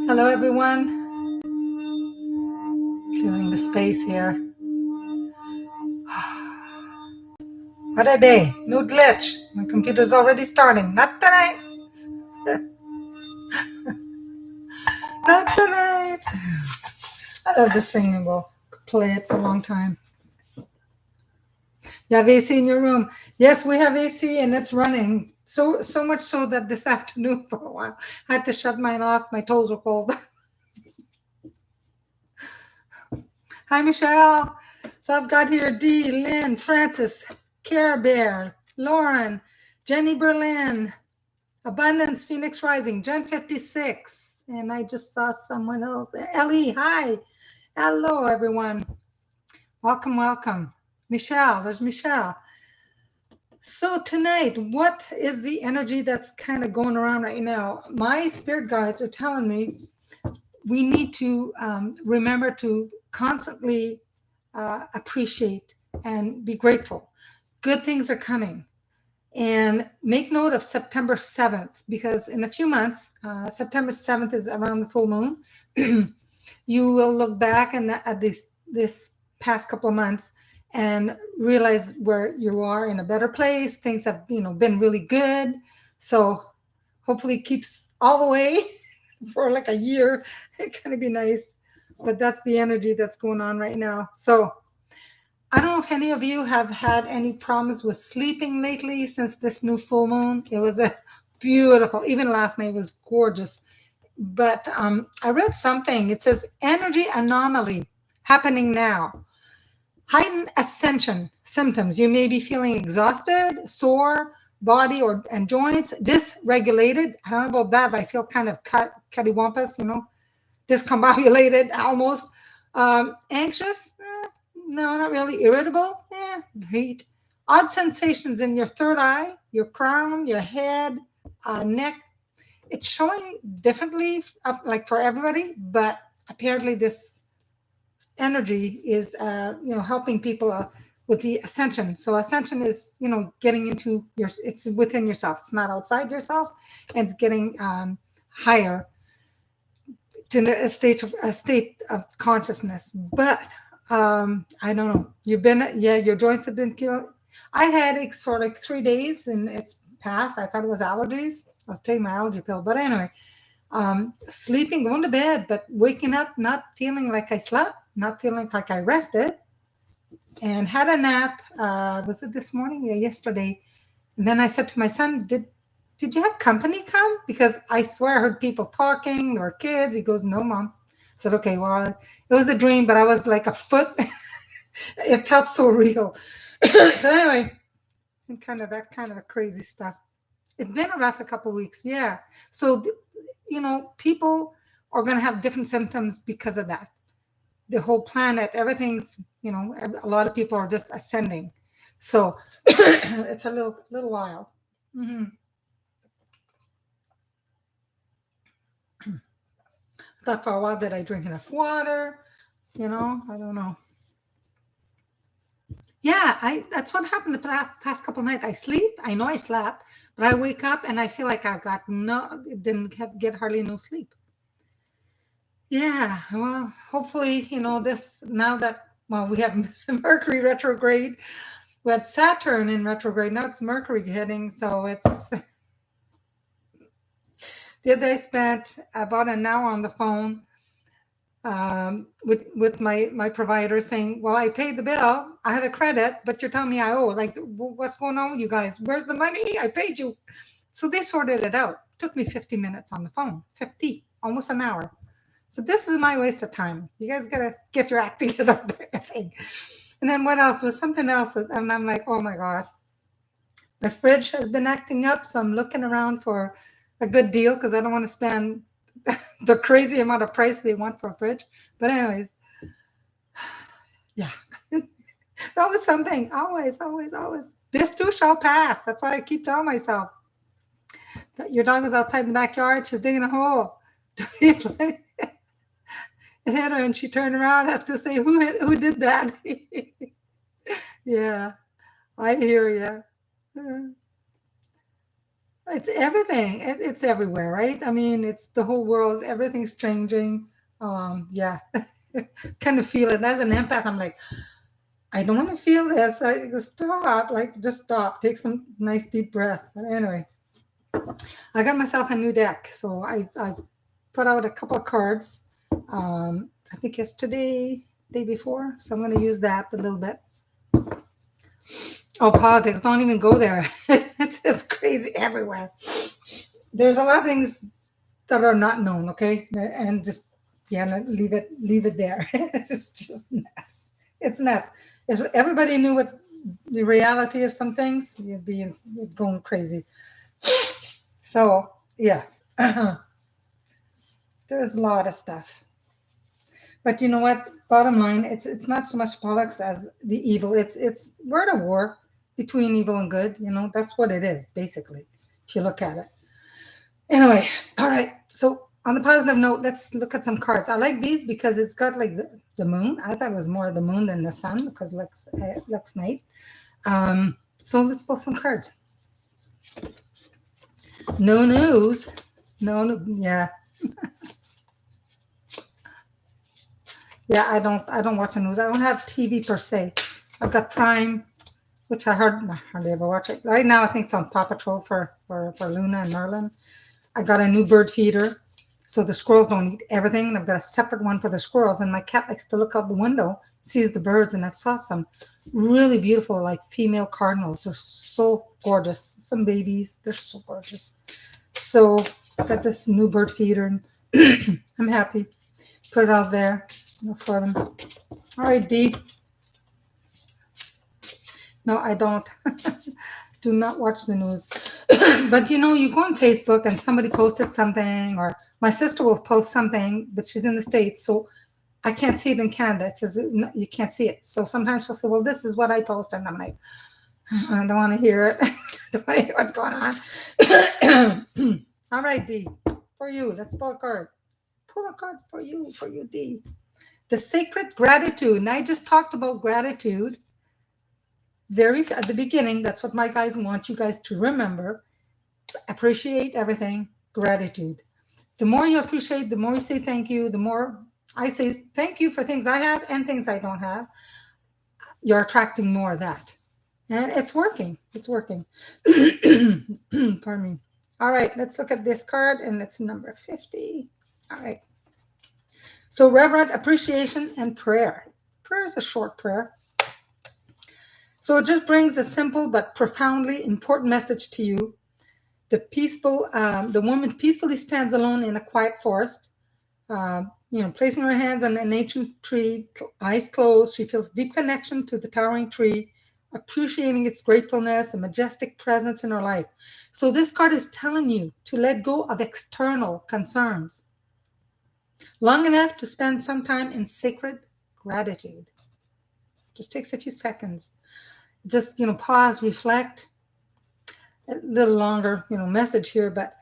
Hello, everyone. Clearing the space here. What a day. No glitch. My computer's already starting. Not tonight. Not tonight. I love this singing. We'll play it for a long time. You have AC in your room. Yes, we have AC and it's running. So much so that this afternoon for a while I had to shut mine off. My toes were cold. Hi, Michelle. So I've got here Dee, Lynn, Francis, Care Bear, Lauren, Jenny Berlin, Abundance, Phoenix Rising, Gen 56. And I just saw someone else there. Ellie, hi. Hello, everyone. Welcome, welcome. Michelle, there's Michelle. So tonight, what is the energy that's kind of going around right now? My spirit guides are telling me we need to remember to constantly appreciate and be grateful. Good things are coming. And make note of September 7th, because in a few months, September 7th is around the full moon. You will look back at this past couple of months and realize where you are in a better place. Things have been really good. So hopefully it keeps all the way for like a year. It's going to be nice. But that's the energy that's going on right now. So I don't know if any of you have had any problems with sleeping lately since this new full moon. It was a beautiful, even last night was gorgeous. But I read something. It says energy anomaly happening now. Heightened ascension symptoms. You may be feeling exhausted, sore body and joints, dysregulated. I don't know about that, but I feel kind of cattywampus, discombobulated almost. Anxious. No, not really. Irritable? Heat. Odd sensations in your third eye, your crown, your head, neck. It's showing differently, like for everybody, but apparently this energy is, helping people with the ascension. So ascension is, getting into it's within yourself. It's not outside yourself, and it's getting higher to a state of consciousness. But I don't know. Your joints have been killing. I had headaches for like 3 days and it's passed. I thought it was allergies. I was taking my allergy pill. But anyway, sleeping, going to bed, but waking up, not feeling like I slept, not feeling like I rested, and had a nap. Was it this morning? Yeah, yesterday. And then I said to my son, did you have company come? Because I swear I heard people talking. There were kids. He goes, no, Mom. I said, okay, well, it was a dream, but I was like a foot. It felt so real. So anyway, it's been kind of a crazy stuff. It's been a rough couple of weeks. Yeah. So, people are going to have different symptoms because of that. The whole planet, everything's, a lot of people are just ascending. So it's a little wild. Mm-hmm. Thought for a while, did I drink enough water? I don't know. Yeah, that's what happened the past couple nights. I sleep, I know I slept, but I wake up and I feel like I didn't get hardly no sleep. Yeah, well, hopefully, this now that, well, we have Mercury retrograde, we had Saturn in retrograde, now it's Mercury heading, so it's, the other day I spent about an hour on the phone with my provider saying, well, I paid the bill, I have a credit, but you're telling me I owe. Like, what's going on with you guys? Where's the money? I paid you. So they sorted it out. Took me 50 minutes on the phone. 50, almost an hour. So this is my waste of time. You guys gotta get your act together. And then what else? Was something else, and I'm like, oh my God. My fridge has been acting up, so I'm looking around for a good deal because I don't want to spend the crazy amount of price they want for a fridge. But anyways, yeah, that was something. Always, always, always. This too shall pass. That's what I keep telling myself. Your dog was outside in the backyard. She was digging a hole. It hit her, and she turned around, has to say, who did that? Yeah, I hear you. It's everything. It's everywhere, right? I mean, it's the whole world. Everything's changing. Yeah, kind of feel it as an empath. I'm like, I don't want to feel this. I just stop. Like, just stop. Take some nice deep breath. But anyway, I got myself a new deck, so I put out a couple of cards. I think yesterday, day before. So I'm going to use that a little bit. Oh, politics! Don't even go there. It's crazy everywhere. There's a lot of things that are not known, okay? And just yeah, leave it there. It's just nuts. It's nuts. If everybody knew what the reality of some things, you'd going crazy. So yes, there's a lot of stuff. But you know what? Bottom line, it's not so much politics as the evil. It's we're at a war between evil and good. You know, that's what it is basically. If you look at it. Anyway, all right. So on the positive note, let's look at some cards. I like these because it's got like the moon. I thought it was more the moon than the sun because it looks nice. So let's pull some cards. No news. No, yeah, yeah. I don't watch the news. I don't have TV per se. I've got Prime, which I hardly ever watch it. Right now, I think it's on Paw Patrol for Luna and Merlin. I got a new bird feeder, so the squirrels don't eat everything. And I've got a separate one for the squirrels. And my cat likes to look out the window, sees the birds, and I saw some really beautiful, like female cardinals. They're so gorgeous. Some babies, they're so gorgeous. So I got this new bird feeder, and I'm happy. Put it out there for them. All right, Dee. No, I don't. Do not watch the news. But you know, you go on Facebook and somebody posted something, or my sister will post something, but she's in the States, so I can't see it in Canada. It says no, you can't see it. So sometimes she'll say, well, this is what I posted. And I'm like, I don't want to hear it. I don't want to hear what's going on. All right, Dee. For you. Let's pull a card. Pull a card for you, Dee. The sacred gratitude. And I just talked about gratitude very at the beginning. That's what my guys want you guys to remember. Appreciate everything. Gratitude. The more you appreciate, the more you say thank you, the more I say thank you for things I have and things I don't have. You're attracting more of that. And it's working. It's working. Pardon me. All right, let's look at this card, and it's number 50. All right. So, reverent appreciation and prayer. Prayer is a short prayer. So, it just brings a simple but profoundly important message to you. The woman peacefully stands alone in a quiet forest. Placing her hands on an ancient tree, eyes closed, she feels deep connection to the towering tree, appreciating its gratefulness and majestic presence in her life. So this card is telling you to let go of external concerns long enough to spend some time in sacred gratitude. Just takes a few seconds. Just, pause, reflect. A little longer, message here, but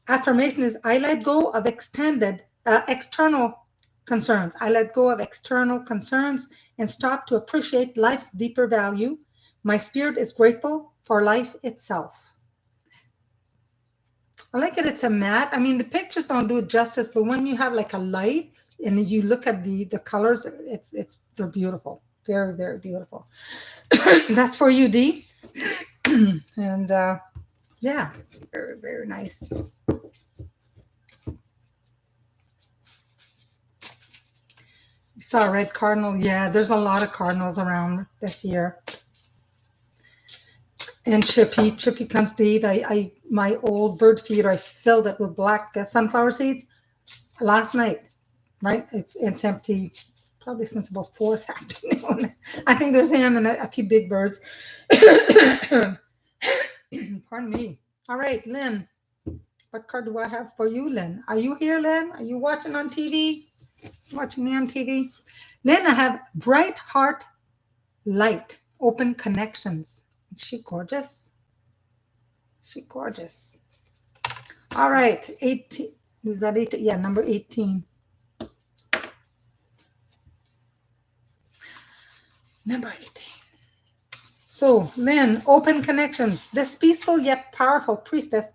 affirmation is I let go of external concerns. I let go of external concerns and stop to appreciate life's deeper value. My spirit is grateful for life itself. I like it. It's a mat. I mean, the pictures don't do it justice, but when you have like a light and you look at the colors, they're beautiful. Very, very beautiful. That's for you, Dee. And yeah, very, very nice. You saw a red cardinal. Yeah, there's a lot of cardinals around this year. And Chippy comes to eat. My old bird feeder, I filled it with black sunflower seeds last night. Right, it's empty. Probably since about 4 this afternoon. I think there's him and a few big birds. Pardon me. All right, Lynn. What card do I have for you, Lynn? Are you here, Lynn? Are you watching on TV? Watching me on TV? Lynn, I have bright heart, light, open connections. Is she gorgeous? She gorgeous. All right, 18. Is that 18? Yeah, number 18. Number 18. So, Lynn, open connections. This peaceful yet powerful priestess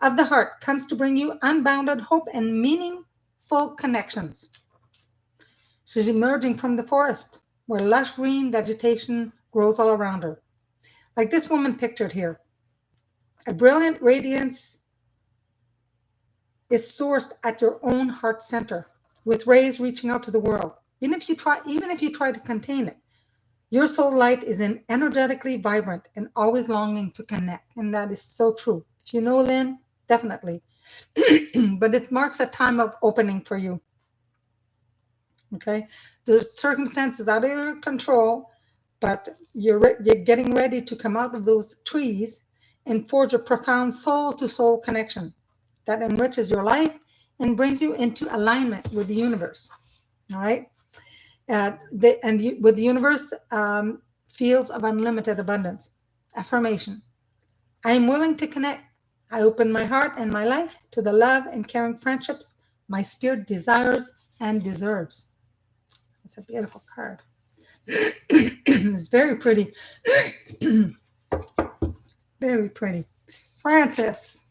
of the heart comes to bring you unbounded hope and meaningful connections. She's emerging from the forest where lush green vegetation grows all around her. Like this woman pictured here. A brilliant radiance is sourced at your own heart center, with rays reaching out to the world. Even if you try to contain it, your soul light is energetically vibrant and always longing to connect. And that is so true. If you know Lynn, definitely. But it marks a time of opening for you. Okay? There's circumstances out of your control, but you're getting ready to come out of those trees and forge a profound soul-to-soul connection that enriches your life and brings you into alignment with the universe. All right? With the universe, fields of unlimited abundance. Affirmation. I am willing to connect. I open my heart and my life to the love and caring friendships my spirit desires and deserves. It's a beautiful card. It's very pretty. Very pretty. Francis.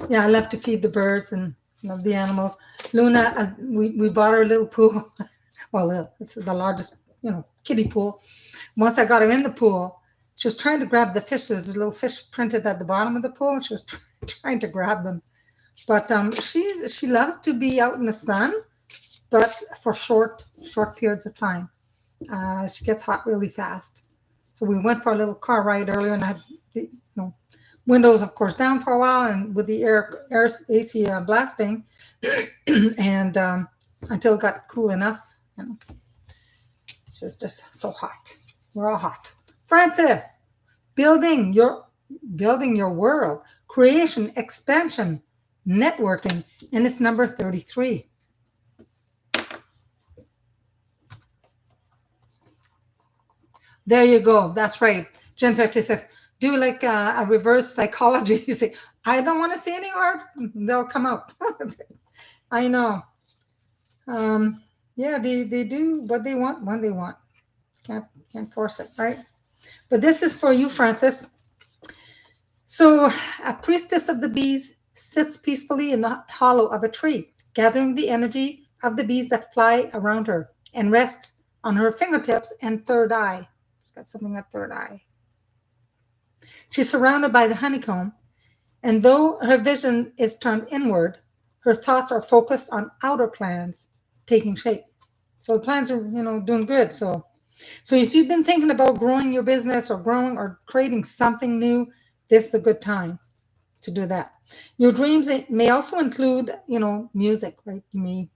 Yeah, I love to feed the birds and love the animals. Luna, we bought her a little pool. Well, it's the largest, kiddie pool. Once I got her in the pool, she was trying to grab the fish. There's a little fish printed at the bottom of the pool. She was trying to grab them. But she loves to be out in the sun, but for short periods of time. She gets hot really fast. So we went for a little car ride earlier, and I had the windows, of course, down for a while, and with the air AC blasting, and until it got cool enough. It's just so hot. We're all hot. Francis, building your world, creation, expansion, networking, and it's number 33. There you go. That's right. Jen 56. Do like a reverse psychology. You say, I don't want to see any orbs. They'll come out. I know. Yeah, they do what they want when they want. Can't force it, right? But this is for you, Francis. So a priestess of the bees sits peacefully in the hollow of a tree, gathering the energy of the bees that fly around her and rest on her fingertips and third eye. She's got something at third eye. She's surrounded by the honeycomb, and though her vision is turned inward, her thoughts are focused on outer plans taking shape. So the plans are, doing good. So if you've been thinking about growing your business or growing or creating something new, this is a good time to do that. Your dreams may also include, music, right? You may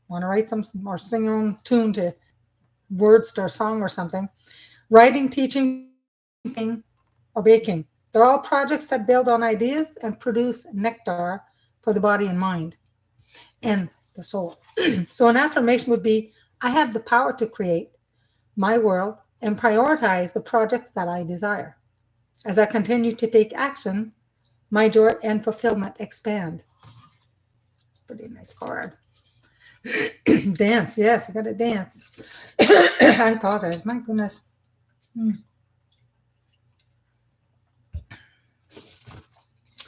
want to write some or sing your own tune to words to a song or something. Writing, teaching, or baking. They're all projects that build on ideas and produce nectar for the body and mind and the soul. So an affirmation would be, I have the power to create my world and prioritize the projects that I desire. As I continue to take action, my joy and fulfillment expand. It's a pretty nice card. Dance, yes, I got to dance. I apologize, my goodness.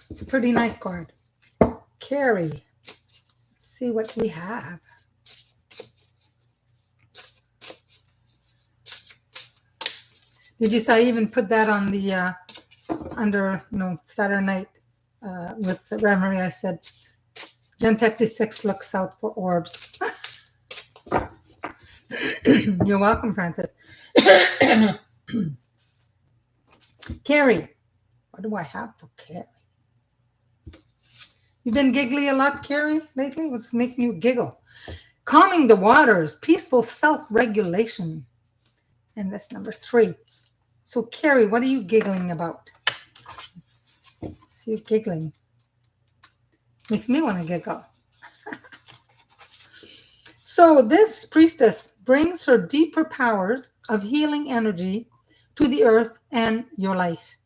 It's a pretty nice card. Carrie, let's see what we have. Did you see I even put that on the under Saturday night with the Reverie? I said Gen 56 looks out for orbs. You're welcome, Francis. Carrie, what do I have for Carrie? You've been giggly a lot, Carrie, lately? What's making you giggle? Calming the waters, peaceful self-regulation. And that's number 3. So, Carrie, what are you giggling about? See you giggling. Makes me want to giggle. So, this priestess brings her deeper powers of healing energy to the earth and your life.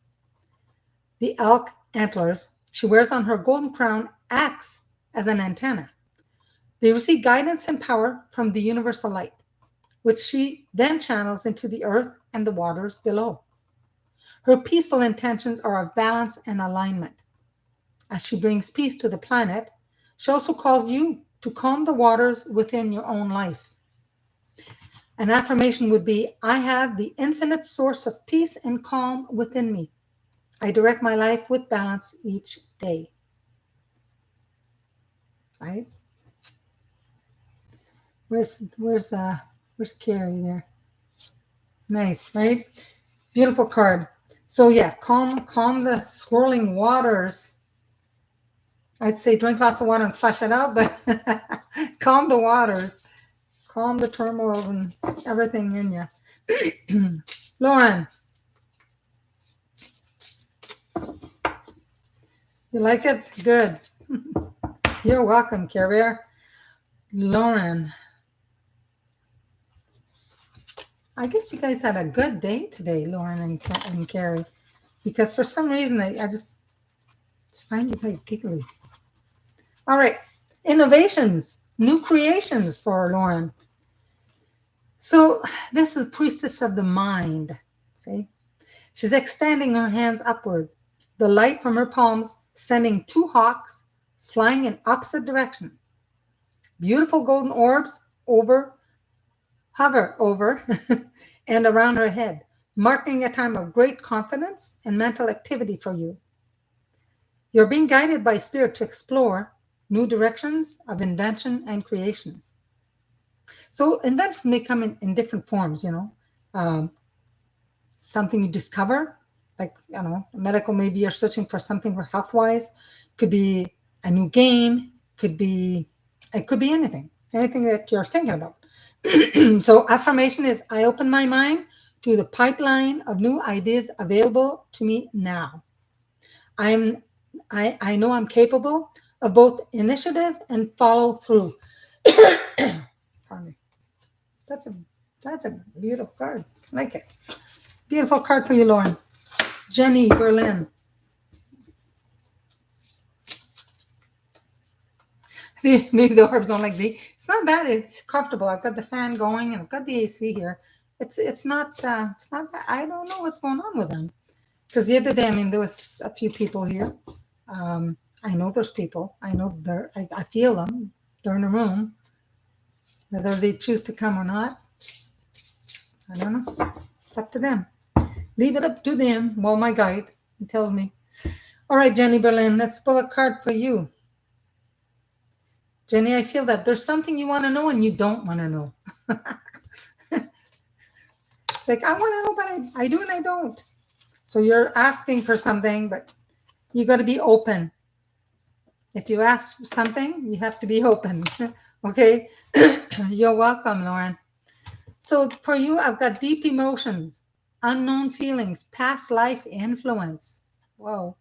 The elk antlers she wears on her golden crown acts as an antenna. They receive guidance and power from the universal light, which she then channels into the earth and the waters below. Her peaceful intentions are of balance and alignment. As she brings peace to the planet, she also calls you to calm the waters within your own life. An affirmation would be, I have the infinite source of peace and calm within me. I direct my life with balance each day. Right? Where's Carrie there? Nice, right? Beautiful card. So yeah, calm the swirling waters. I'd say drink lots of water and flush it out, but calm the waters, calm the turmoil and everything in you. Lauren, you like it? Good. You're welcome, Care Bear. Lauren, I guess you guys had a good day today, Lauren and Carrie, because for some reason I just find you guys giggly. All right, innovations, new creations for Lauren. So this is priestess of the mind. See, she's extending her hands upward. The light from her palms sending two hawks flying in opposite direction. Beautiful golden orbs hover over and around her head, marking a time of great confidence and mental activity for you. You're being guided by spirit to explore new directions of invention and creation. So inventions may come in different forms, something you discover, like, medical, maybe you're searching for something for health-wise, could be a new game, it could be anything that you're thinking about. So affirmation is, I open my mind to the pipeline of new ideas available to me now. I know I'm capable of both initiative and follow through. Pardon me. That's a beautiful card. I like it. Beautiful card for you, Lauren. Jenny Berlin. Maybe the orbs don't like the. It's not bad. It's comfortable. I've got the fan going and I've got the AC here. It's not bad. I don't know what's going on with them. Because the other day, there was a few people here. I know there's people. I know I feel them. They're in a room. Whether they choose to come or not, I don't know. It's up to them. Leave it up to them. Well, my guide tells me. All right, Jenny Berlin, let's pull a card for you. Jenny, I feel that there's something you want to know and you don't want to know. It's like, I want to know, but I do and I don't. So you're asking for something, but you got to be open. If you ask something, you have to be open. Okay? You're welcome, Lauren. So for you, I've got deep emotions, unknown feelings, past life influence. Whoa.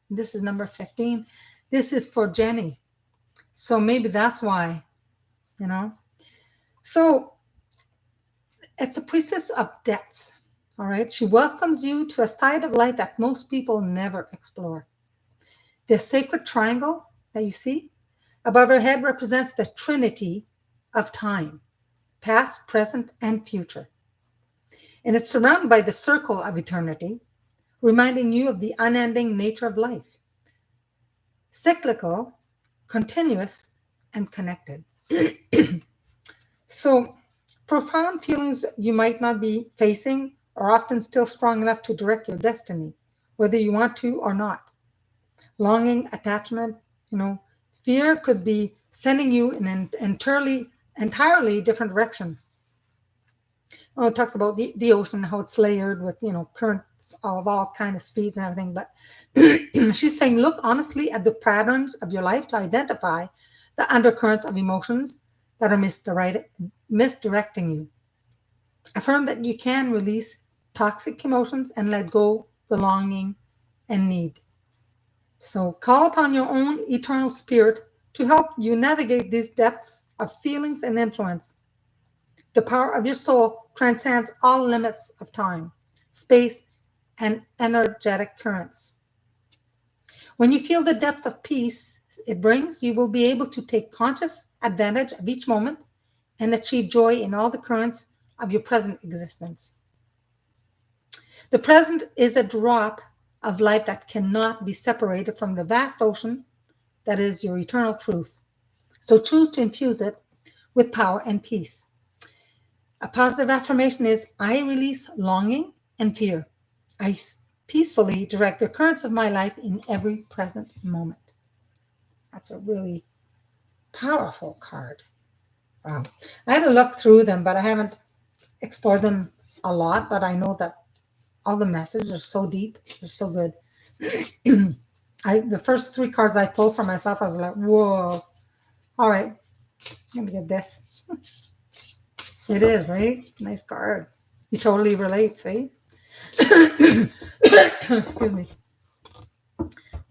This is number 15. This is for Jenny. So maybe that's why, So it's a priestess of depths. All right. She welcomes you to a side of life that most people never explore. The sacred triangle that you see above her head represents the trinity of time, past, present, and future. And it's surrounded by the circle of eternity, reminding you of the unending nature of life. Cyclical, continuous, and connected. So, profound feelings you might not be facing are often still strong enough to direct your destiny, whether you want to or not. Longing, attachment, fear could be sending you in an entirely different direction. Oh, it talks about the ocean, how it's layered with, currents of all kind of speeds and everything. But she's saying, look honestly at the patterns of your life to identify the undercurrents of emotions that are misdirecting you. Affirm that you can release toxic emotions and let go the longing and need. So call upon your own eternal spirit to help you navigate these depths of feelings and influence. The power of your soul transcends all limits of time, space, and energetic currents. When you feel the depth of peace it brings, you will be able to take conscious advantage of each moment and achieve joy in all the currents of your present existence. The present is a drop of life that cannot be separated from the vast ocean that is your eternal truth. So choose to infuse it with power and peace. A positive affirmation is I release longing and fear. I peacefully direct the currents of my life in every present moment. That's a really powerful card. Wow. I had to look through them, but I haven't explored them a lot. But I know that all the messages are so deep. They're so good. The first three cards I pulled for myself, I was like, whoa. All right. Let me get this. It is, right? Nice card. You totally relate, see? Excuse me.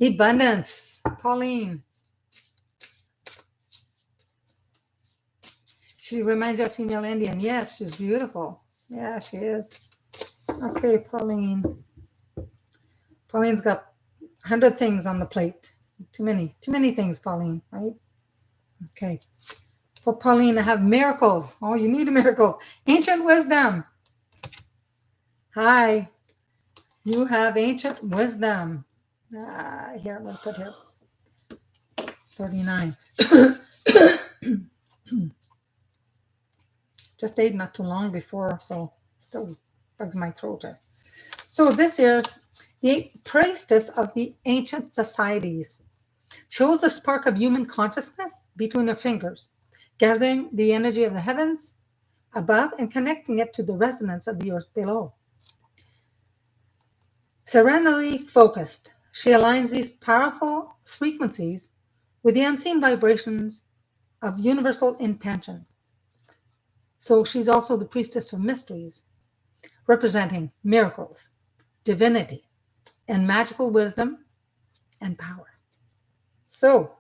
Abundance. Pauline. She reminds you of female Indian. Yes, she's beautiful. Yeah, she is. Okay, Pauline. Pauline's got 100 things on the plate. Too many things, Pauline, right? Okay. For Pauline, I have miracles. Oh, you need miracles. Ancient wisdom. Hi. You have ancient wisdom. Here, I'm going to put here. 39. Just ate not too long before, so still bugs my throat. So this year's the priestess of the ancient societies shows a spark of human consciousness between her fingers, gathering the energy of the heavens above and connecting it to the resonance of the earth below. Serenely focused, she aligns these powerful frequencies with the unseen vibrations of universal intention. So she's also the priestess of mysteries, representing miracles, divinity, and magical wisdom and power. So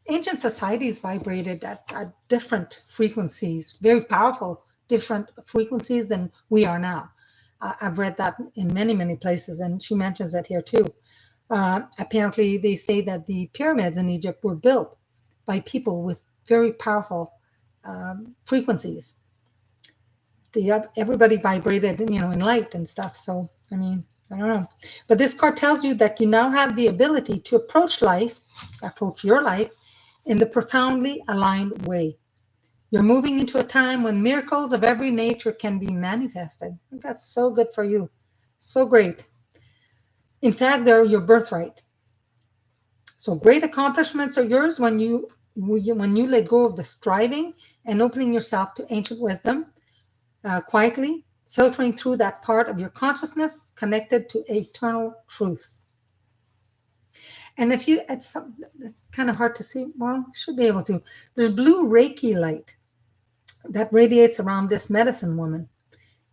ancient societies vibrated at different frequencies, very powerful, different frequencies than we are now. I've read that in many places, and she mentions it here too. Apparently, they say that the pyramids in Egypt were built by people with very powerful frequencies. Everybody vibrated, in light and stuff. So, I mean, I don't know. But this card tells you that you now have the ability to approach your life in the profoundly aligned way. You're moving into a time when miracles of every nature can be manifested. That's so good for you. So great. In fact, they're your birthright. So great accomplishments are yours when you let go of the striving and opening yourself to ancient wisdom, quietly filtering through that part of your consciousness connected to eternal truth. And if it's kind of hard to see. Well, you should be able to. There's blue Reiki light that radiates around this medicine woman,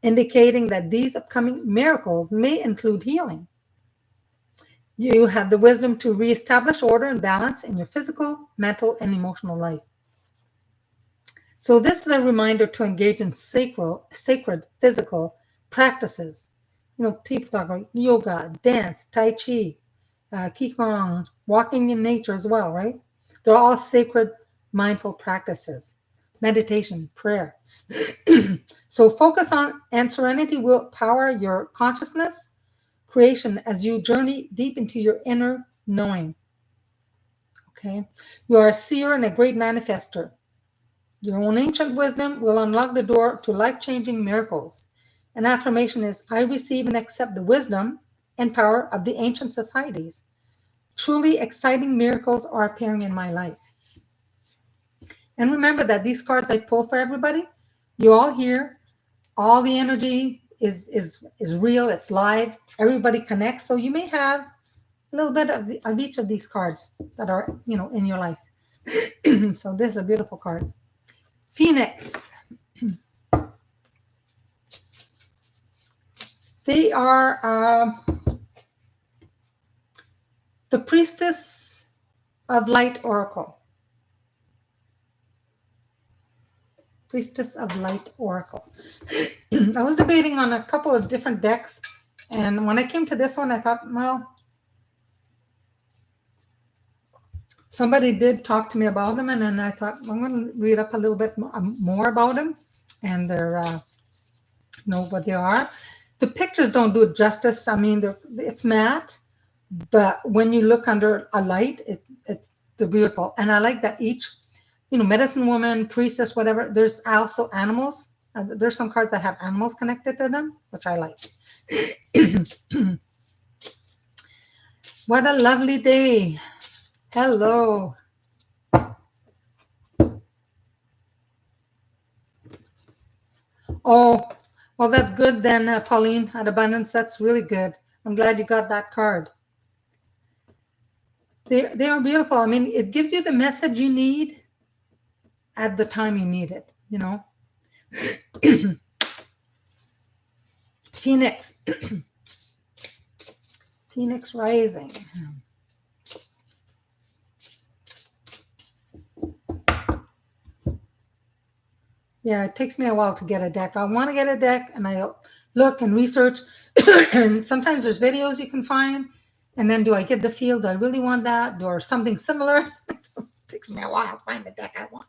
indicating that these upcoming miracles may include healing. You have the wisdom to reestablish order and balance in your physical, mental, and emotional life. So this is a reminder to engage in sacred physical practices. People talk about yoga, dance, tai chi, qigong, walking in nature as well, right? They're all sacred, mindful practices. Meditation, prayer. So focus on and serenity will power your consciousness creation as you journey deep into your inner knowing. Okay? You are a seer and a great manifester. Your own ancient wisdom will unlock the door to life-changing miracles. An affirmation is, I receive and accept the wisdom and power of the ancient societies. Truly exciting miracles are appearing in my life. And remember that these cards I pull for everybody, you all hear, all the energy is real, it's live, everybody connects. So you may have a little bit of each of these cards that are, in your life. So this is a beautiful card. Phoenix. They are the priestess of light oracle. Priestess of Light Oracle. I was debating on a couple of different decks, and when I came to this one, I thought, well, somebody did talk to me about them, and then I thought, I'm going to read up a little bit more about them and their, what they are. The pictures don't do it justice. I mean, it's matte, but when you look under a light, they're beautiful. And I like that each, medicine woman, priestess, whatever, there's also animals. There's some cards that have animals connected to them, which I like. What a lovely day. Hello. Oh, well, that's good then, Pauline, at Abundance. That's really good. I'm glad you got that card. They are beautiful. I mean, it gives you the message you need at the time you need it, Phoenix. Phoenix rising. Yeah, it takes me a while to get a deck. I want to get a deck, and I look and research, and sometimes there's videos you can find, and then do I get the feel? Do I really want that? Or something similar? It takes me a while to find the deck I want.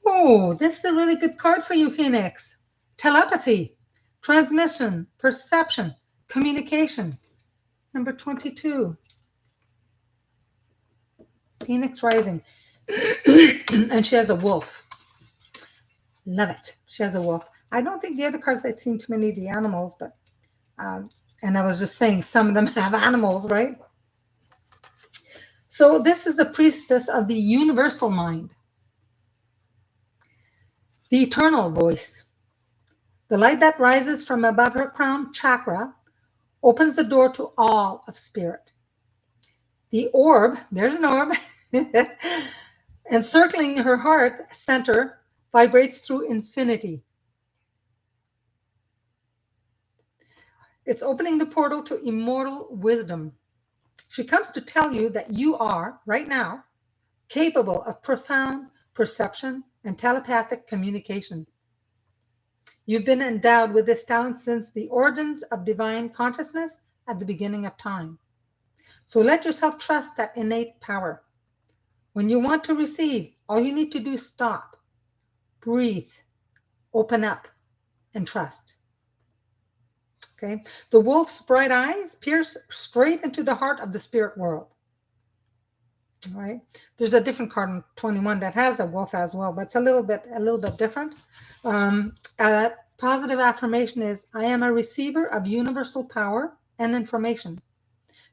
Oh, this is a really good card for you, Phoenix. Telepathy, transmission, perception, communication. Number 22. Phoenix rising. And she has a wolf. Love it. She has a wolf. I don't think the other cards I've seen too many of the animals, but and I was just saying some of them have animals, right? So this is the priestess of the universal mind, the eternal voice. The light that rises from above her crown chakra opens the door to all of spirit. The orb, there's an orb, encircling her heart center vibrates through infinity. It's opening the portal to immortal wisdom. She comes to tell you that you are, right now, capable of profound perception and telepathic communication. You've been endowed with this talent since the origins of divine consciousness at the beginning of time. So let yourself trust that innate power. When you want to receive, all you need to do is stop, breathe, open up, and trust. Okay? The wolf's bright eyes pierce straight into the heart of the spirit world. All right? There's a different card in 21 that has a wolf as well, but it's a little bit different. A positive affirmation is, I am a receiver of universal power and information.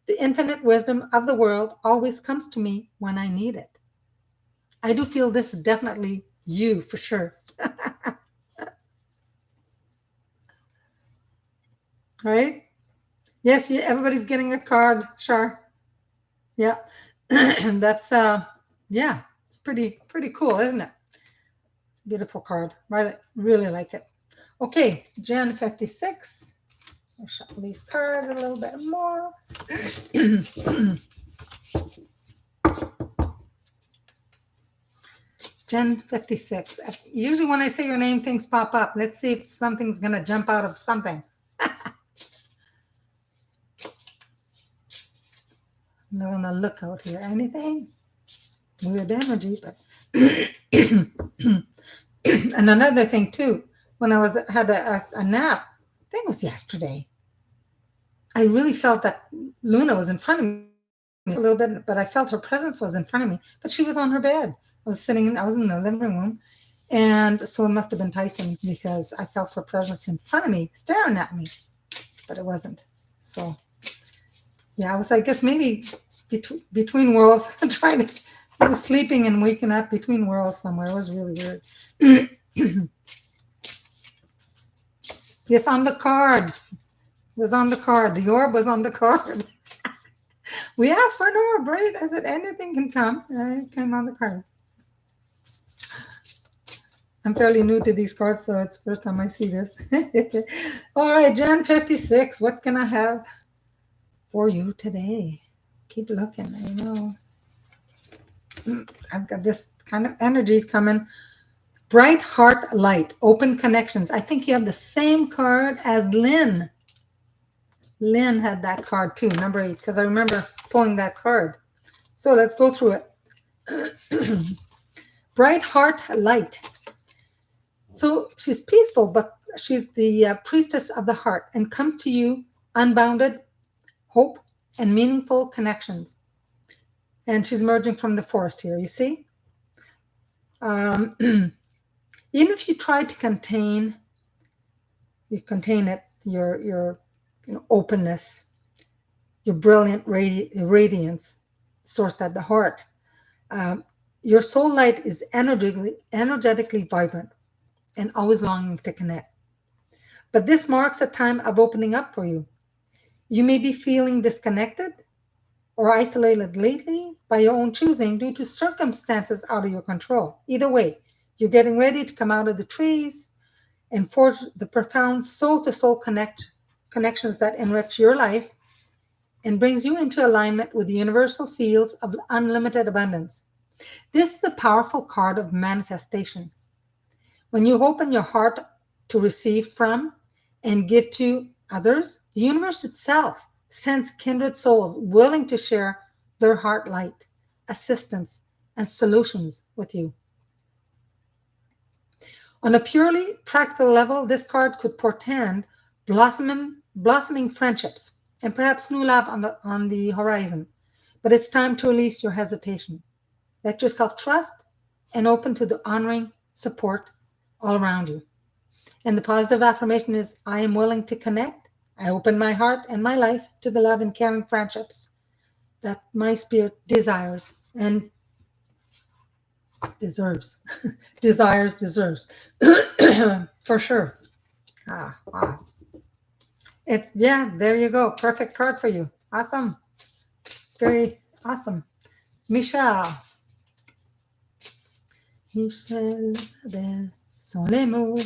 The infinite wisdom of the world always comes to me when I need it. I do feel this is definitely you for sure. Right? Yes, everybody's getting a card, Char. Yeah. And that's it's pretty cool, isn't it? It's a beautiful card. Really like it. Okay, Jen 56. I'll shuffle these cards a little bit more. Jen 56. Usually when I say your name, things pop up. Let's see if something's going to jump out of something. I'm going to look out here. Anything? Weird energy, but... And another thing, too, when I had a nap, I think it was yesterday, I really felt that Luna was in front of me a little bit, but I felt her presence was in front of me, but she was on her bed. I was in the living room, and so it must have been Tyson because I felt her presence in front of me, staring at me, but it wasn't. So, yeah, I was, I guess, maybe between worlds, I was sleeping and waking up between worlds somewhere. It was really weird. Yes, on the card. It was on the card. The orb was on the card. We asked for an orb, right? I said, anything can come. And it came on the card. I'm fairly new to these cards, so it's the first time I see this. All right, Jen 56. What can I have for you today? Keep looking, I've got this kind of energy coming. Bright heart light, open connections. I think you have the same card as Lynn. Lynn had that card too, number 8, because I remember pulling that card. So let's go through it. Bright heart light. So she's peaceful, but She's the priestess of the heart and comes to you unbounded hope and meaningful connections. And she's emerging from the forest here, you see? Even if you try to contain it, your openness, your brilliant radiance sourced at the heart. Your soul light is energetically vibrant and always longing to connect. But this marks a time of opening up for you. You may be feeling disconnected or isolated lately by your own choosing due to circumstances out of your control. Either way, you're getting ready to come out of the trees and forge the profound soul-to-soul connections that enrich your life and brings you into alignment with the universal fields of unlimited abundance. This is a powerful card of manifestation. When you open your heart to receive from and give to others, the universe itself sends kindred souls willing to share their heart light, assistance, and solutions with you. On a purely practical level, this card could portend blossoming friendships and perhaps new love on the horizon. But it's time to release your hesitation. Let yourself trust and open to the honoring support all around you. And the positive affirmation is, I am willing to connect. I open my heart and my life to the love and caring friendships that my spirit desires and deserves. deserves. For sure. Wow. There you go. Perfect card for you. Awesome. Very awesome. Michelle, belle sont les mots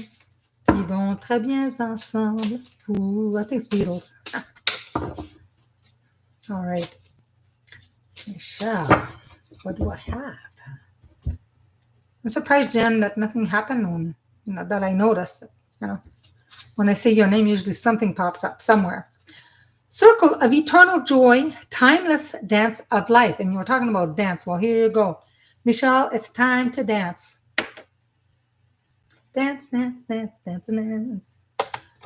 qui vont très bien ensemble. Ooh, I think it's Beatles. All right. Michelle, what do I have? I'm surprised, Jen, that nothing happened that I noticed. When I say your name, usually something pops up somewhere. Circle of eternal joy, timeless dance of life. And you were talking about dance. Well, here you go. Michelle, it's time to dance. Dance, dance, dance, dance, dance.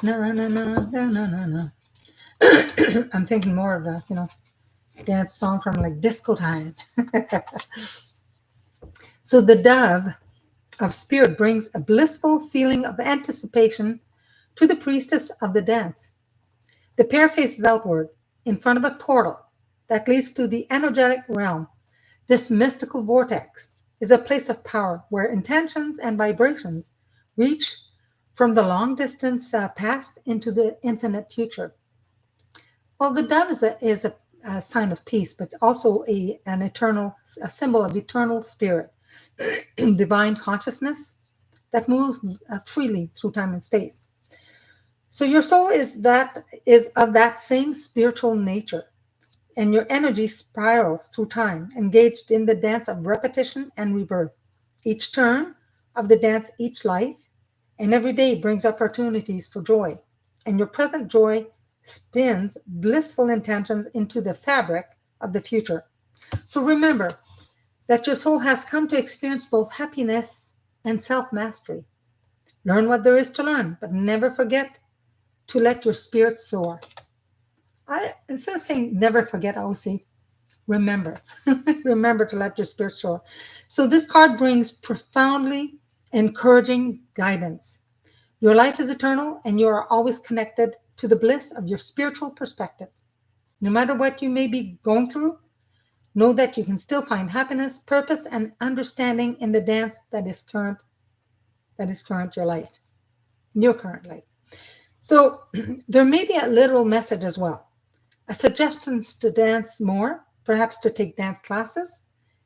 No, no, no, no, no, no, no. I'm thinking more of a, dance song from like disco time. So the dove of spirit brings a blissful feeling of anticipation to the priestess of the dance. The pair faces outward in front of a portal that leads to the energetic realm. This mystical vortex is a place of power where intentions and vibrations reach from the long distance past into the infinite future. Well, the dove is a sign of peace, but it's also a symbol of eternal spirit, divine consciousness that moves freely through time and space. So your soul is of that same spiritual nature, and your energy spirals through time, engaged in the dance of repetition and rebirth. Each turn of the dance, each life, and every day brings opportunities for joy, and your present joy spins blissful intentions into the fabric of the future. So remember that your soul has come to experience both happiness and self-mastery. Learn what there is to learn, but never forget to let your spirit soar. Instead of saying never forget, I will say remember. Remember to let your spirit soar. So this card brings profoundly encouraging guidance. Your life is eternal, and you are always connected to the bliss of your spiritual perspective. No matter what you may be going through, know that you can still find happiness, purpose, and understanding in the dance that is current your life, your current life. So there may be a literal message as well. A suggestions to dance more, perhaps to take dance classes,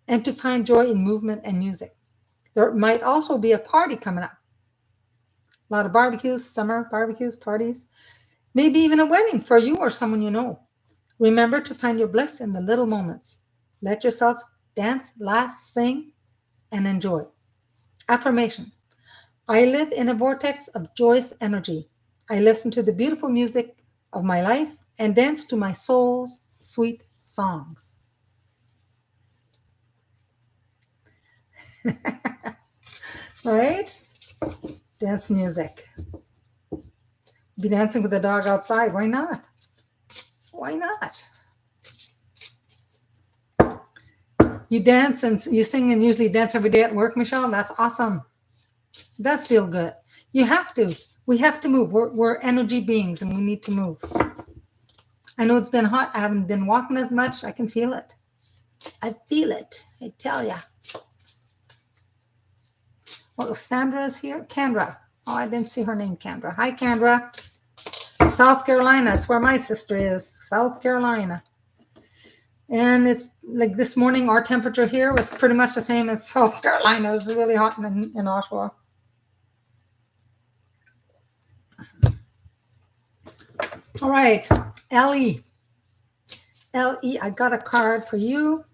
and to find joy in movement and music. There might also be a party coming up. A lot of barbecues, summer barbecues, parties, maybe even a wedding for you or someone you know. Remember to find your bliss in the little moments. Let yourself dance, laugh, sing, and enjoy. Affirmation. I live in a vortex of joyous energy. I listen to the beautiful music of my life and dance to my soul's sweet songs. All right? Dance music. be dancing with the dog outside. Why not? Why not? You dance and you sing and usually dance every day at work, Michelle. That's awesome. It does feel good. You have to. We have to move. We're energy beings and we need to move. I know it's been hot. I haven't been walking as much. I can feel it. I feel it. I tell ya. Well, Sandra's here. Kendra. Oh, I didn't see her name, Kendra. Hi, Kendra. South Carolina. That's where my sister is. South Carolina. And it's like this morning, our temperature here was pretty much the same as South Carolina. It was really hot in Oshawa. All right, Ellie. L-E, I got a card for you.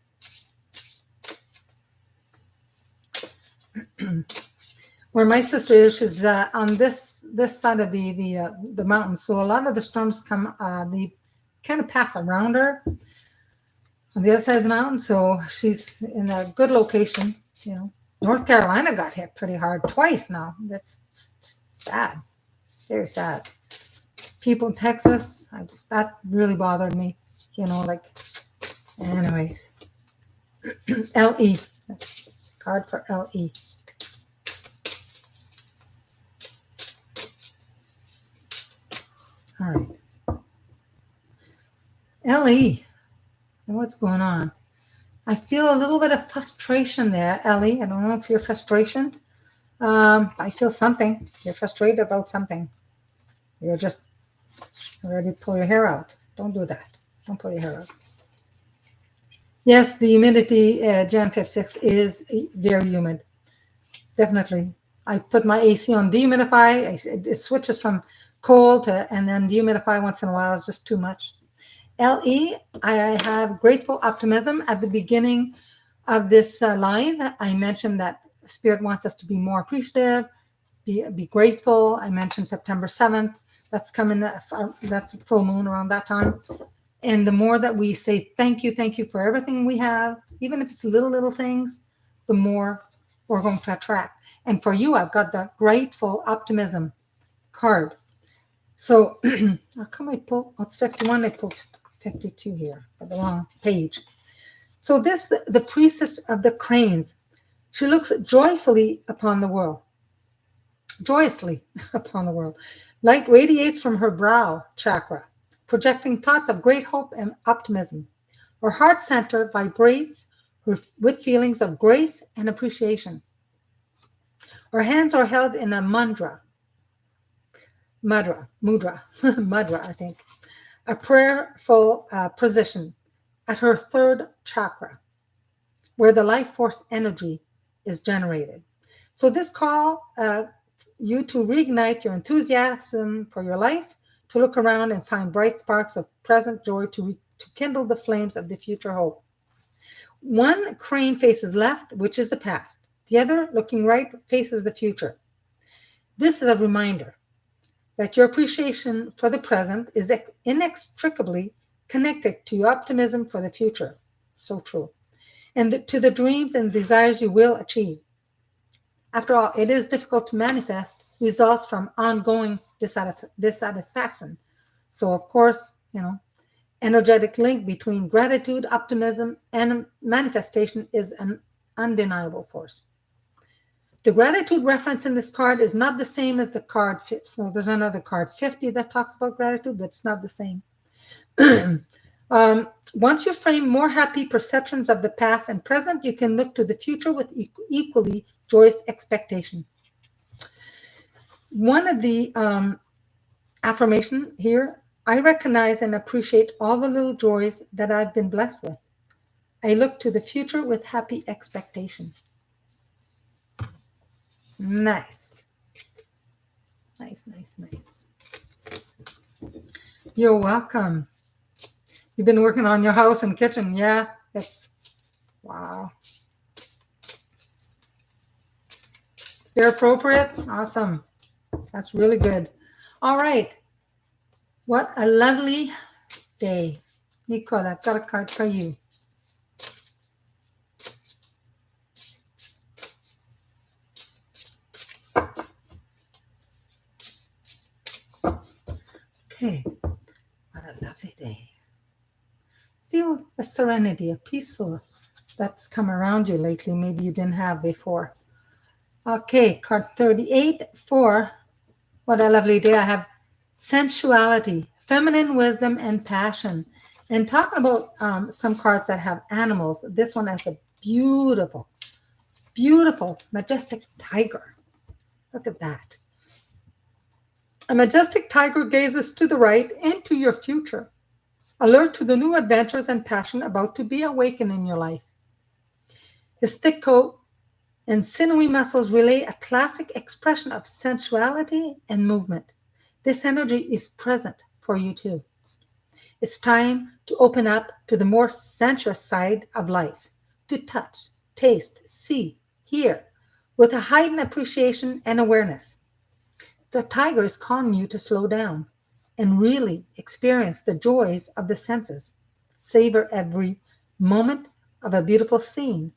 Where my sister is, she's on this side of the mountain. So a lot of the storms come, they kind of pass around her on the other side of the mountain. So she's in a good location. You know, North Carolina got hit pretty hard twice now. That's sad, very sad. People in Texas, that really bothered me. You know, like, anyways. L-E, card for L-E. All right. Ellie, what's going on? I feel a little bit of frustration there, Ellie. I don't know if you're frustration. I feel something. You're frustrated about something. You're just ready to pull your hair out. Don't do that. Don't pull your hair out. Yes, the humidity, Jan 56, is very humid. Definitely. I put my AC on dehumidify. It switches from cold to, and then dehumidify once in a while is just too much. L-E, I have grateful optimism. At the beginning of this live, I mentioned that Spirit wants us to be more appreciative, be grateful. I mentioned September 7th. That's coming, that's full moon around that time. And the more that we say thank you for everything we have, even if it's little things, the more we're going to attract. And for you, I've got the grateful optimism card. So how come I pull, it's 51, I pulled 52 here, but the wrong page. So this, the priestess of the cranes, she looks joyfully upon the world, joyously upon the world. Light radiates from her brow chakra, projecting thoughts of great hope and optimism. Her heart center vibrates with feelings of grace and appreciation. Her hands are held in a mudra, I think, a prayerful position at her third chakra, where the life force energy is generated. So this call you to reignite your enthusiasm for your life, to look around and find bright sparks of present joy to kindle the flames of the future hope. One crane faces left, which is the past. The other, looking right, faces the future. This is a reminder that your appreciation for the present is inextricably connected to your optimism for the future. So true. And to the dreams and desires you will achieve. After all, it is difficult to manifest results from ongoing dissatisfaction. So, of course, energetic link between gratitude, optimism, and manifestation is an undeniable force. The gratitude reference in this card is not the same as the card 50. So there's another card 50 that talks about gratitude, but it's not the same. Once you frame more happy perceptions of the past and present, you can look to the future with equally joyous expectation. One of the affirmation here, I recognize and appreciate all the little joys that I've been blessed with. I look to the future with happy expectation. Nice. Nice. You're welcome. You've been working on your house and kitchen. Yeah, wow. It's very appropriate. Awesome. That's really good. All right. What a lovely day. Nicole, I've got a card for you. Okay, what a lovely day. Feel a serenity, a peaceful that's come around you lately, maybe you didn't have before. Okay, card 38 for what a lovely day. I have sensuality, feminine wisdom, and passion. And talking about some cards that have animals, this one has a beautiful, beautiful, majestic tiger. Look at that. A majestic tiger gazes to the right into your future, alert to the new adventures and passion about to be awakened in your life. His thick coat and sinewy muscles relay a classic expression of sensuality and movement. This energy is present for you too. It's time to open up to the more sensuous side of life, to touch, taste, see, hear, with a heightened appreciation and awareness. The tiger is calling you to slow down and really experience the joys of the senses. Savor every moment of a beautiful scene,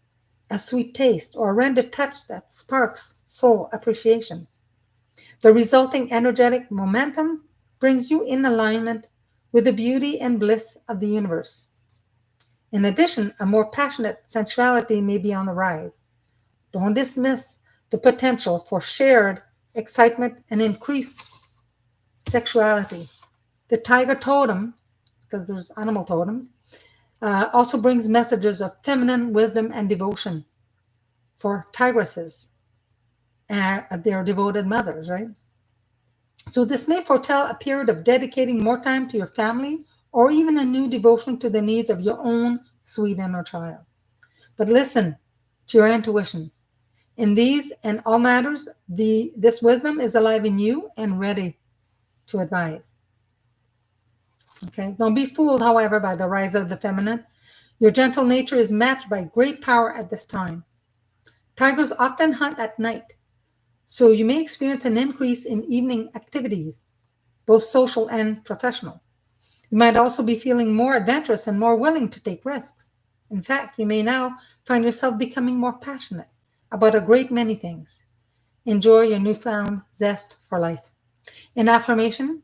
a sweet taste, or a random touch that sparks soul appreciation. The resulting energetic momentum brings you in alignment with the beauty and bliss of the universe. In addition, a more passionate sensuality may be on the rise. Don't dismiss the potential for shared excitement and increased sexuality. The tiger totem, because there's animal totems, also brings messages of feminine wisdom and devotion for tigresses and their devoted mothers, right? So this may foretell a period of dedicating more time to your family or even a new devotion to the needs of your own sweet inner child. But listen to your intuition. In these and all matters, this wisdom is alive in you and ready to advise. Okay, don't be fooled, however, by the rise of the feminine. Your gentle nature is matched by great power at this time. Tigers often hunt at night, so you may experience an increase in evening activities, both social and professional. You might also be feeling more adventurous and more willing to take risks. In fact, you may now find yourself becoming more passionate about a great many things. Enjoy your newfound zest for life. In affirmation,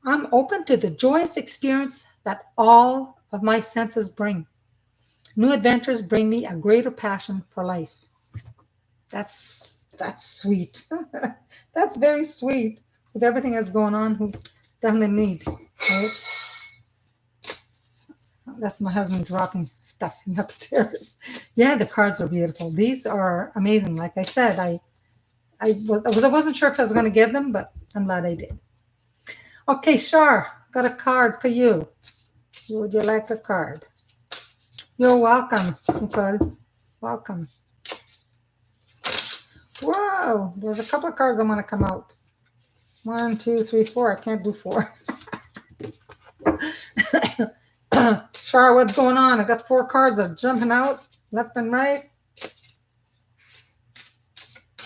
I'm open to the joyous experience that all of my senses bring. New adventures bring me a greater passion for life. That's sweet. That's very sweet with everything that's going on. Who definitely need, right? That's my husband dropping stuff upstairs. Yeah, the cards are beautiful. These are amazing. Like I said, I wasn't sure if I was going to get them, but I'm glad I did. Okay, Shar, got a card for you. Would you like a card? You're welcome, Nicole. Welcome. Whoa, there's a couple of cards I want to come out. 1, 2, 3, 4. I can't do 4. Shar, what's going on? I got 4 cards that are jumping out left and right.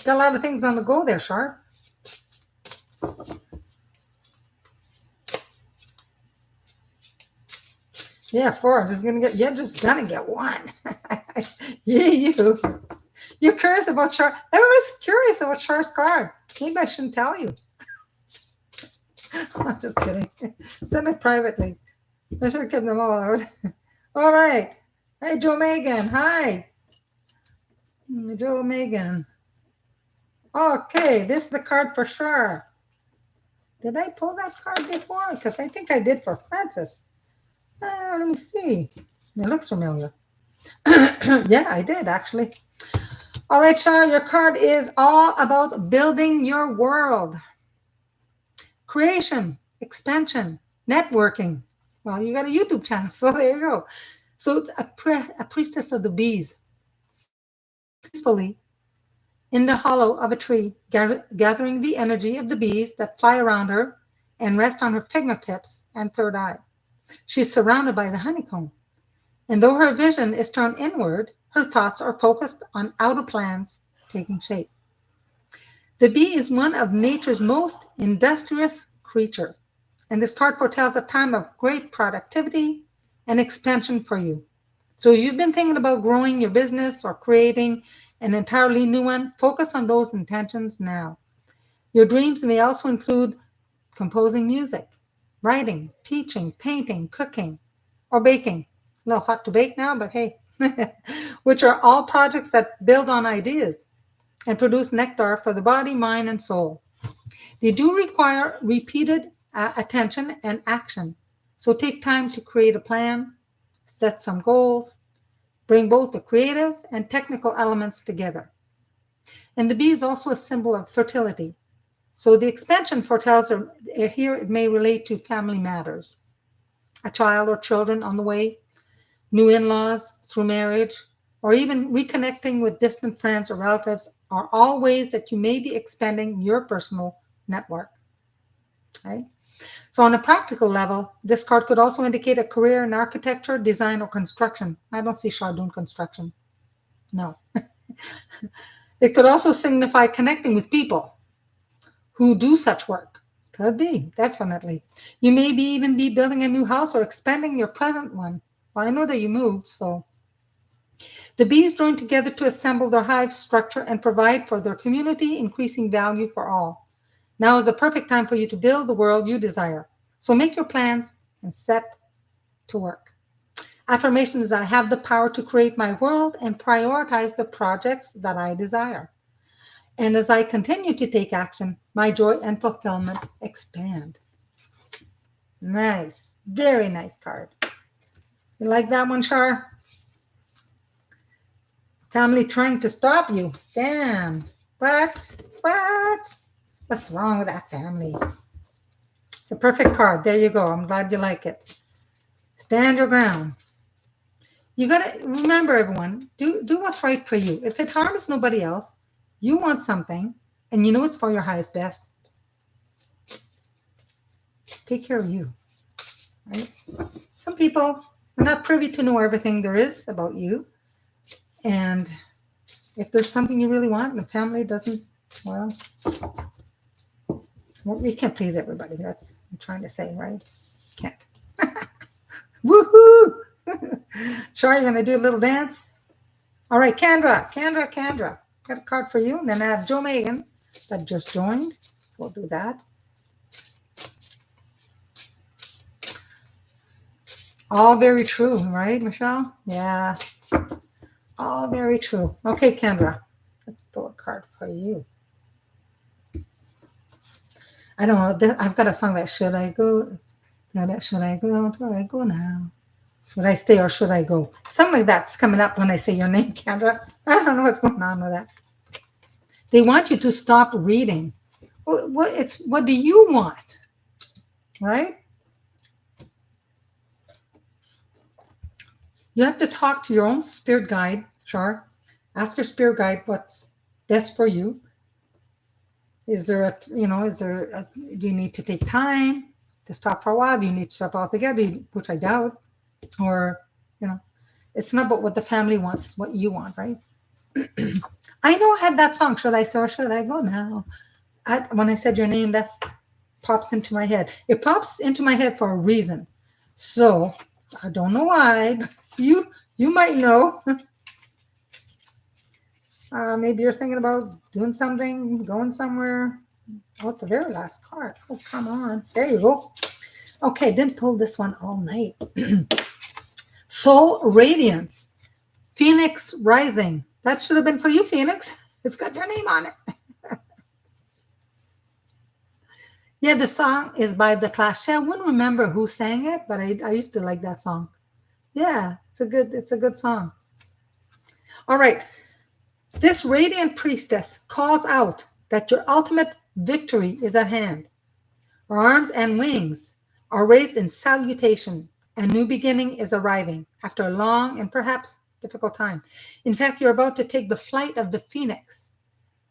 Got a lot of things on the go there, Shar. Yeah, 4. You're just gonna get 1. Yeah, you. You're curious about Shar. Everyone's curious about Shar's card. Maybe I shouldn't tell you. I'm just kidding. Send it privately. I should have kept them all out. All right. Hey, Joe Megan. Hi. Joe Megan. Okay, this is the card for Shar. Did I pull that card before? Because I think I did for Francis. Let me see. It looks familiar. Yeah, I did actually. All right, Shar, your card is all about building your world. Creation, expansion, networking. Well, you got a YouTube channel, so there you go. So it's a priestess of the bees. Sits peacefully in the hollow of a tree, gathering the energy of the bees that fly around her and rest on her fingertips and third eye. She's surrounded by the honeycomb. And though her vision is turned inward, her thoughts are focused on outer plans taking shape. The bee is one of nature's most industrious creatures, and this card foretells a time of great productivity and expansion for you. So you've been thinking about growing your business or creating an entirely new one, focus on those intentions now. Your dreams may also include composing music, writing, teaching, painting, cooking, or baking. A little hot to bake now, but hey, which are all projects that build on ideas and produce nectar for the body, mind, and soul. They do require repeated attention and action. So take time to create a plan, set some goals, bring both the creative and technical elements together. And the bee is also a symbol of fertility. So the expansion foretells here it may relate to family matters, a child or children on the way, new in-laws through marriage, or even reconnecting with distant friends or relatives are all ways that you may be expanding your personal network. Right? So on a practical level, this card could also indicate a career in architecture, design, or construction. I don't see Char doing construction. No. It could also signify connecting with people who do such work. Could be, definitely. You may even be building a new house or expanding your present one. Well, I know that you moved, so. The bees join together to assemble their hive structure and provide for their community, increasing value for all. Now is the perfect time for you to build the world you desire. So make your plans and set to work. Affirmation is I have the power to create my world and prioritize the projects that I desire. And as I continue to take action, my joy and fulfillment expand. Nice. Very nice card. You like that one, Char? Family trying to stop you. Damn. What? What's wrong with that family? It's a perfect card. There you go. I'm glad you like it. Stand your ground. You gotta remember, everyone, do what's right for you. If it harms nobody else, you want something, and you know it's for your highest best, take care of you. Right? Some people are not privy to know everything there is about you. And if there's something you really want and the family doesn't, well, you can't please everybody. That's what I'm trying to say, right? Can't. Woohoo! Sure, you're going to do a little dance? All right, Kendra. Got a card for you. And then I have Joe Megan that just joined. So we'll do that. All very true, right, Michelle? Yeah. All very true. Okay, Kendra. Let's pull a card for you. I don't know. I've got a song that should I go? Should I go? Where I go now? Should I stay or should I go? Something like that's coming up when I say your name, Kendra. I don't know what's going on with that. They want you to stop reading. Well, what do you want? Right? You have to talk to your own spirit guide, Char. Ask your spirit guide what's best for you. Do you need to take time to stop for a while? Do you need to stop altogether? Which I doubt. Or, it's not about what the family wants, it's what you want, right? I know I had that song, Should I Stay or Should I Go Now? When I said your name, that pops into my head. It pops into my head for a reason. So, I don't know why, but you might know. Maybe you're thinking about doing something, going somewhere. Oh, it's the very last card. Oh, come on. There you go. Okay, didn't pull this one all night. Soul Radiance. Phoenix Rising. That should have been for you, Phoenix. It's got your name on it. Yeah, the song is by The Clash. I wouldn't remember who sang it, but I used to like that song. Yeah, it's a good song. All right. This radiant priestess calls out that your ultimate victory is at hand. Her arms and wings are raised in salutation. A new beginning is arriving after a long and perhaps difficult time. In fact, you're about to take the flight of the phoenix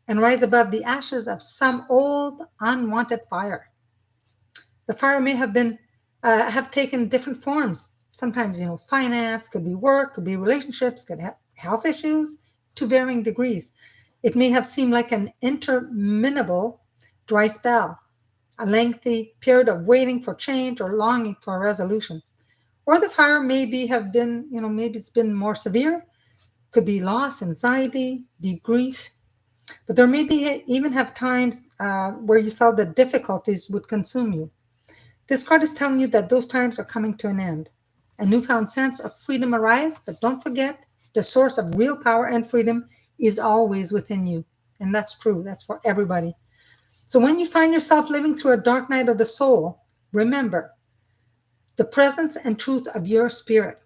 and rise above the ashes of some old unwanted fire. The fire may have taken different forms. Sometimes, finance, could be work, could be relationships, could have health issues to varying degrees. It may have seemed like an interminable dry spell, a lengthy period of waiting for change or longing for a resolution. Or the fire maybe it's been more severe. Could be loss, anxiety, deep grief. But there may be even have times where you felt that difficulties would consume you. This card is telling you that those times are coming to an end. A newfound sense of freedom arises, but don't forget the source of real power and freedom is always within you. And that's true, that's for everybody. So when you find yourself living through a dark night of the soul, remember the presence and truth of your spirit,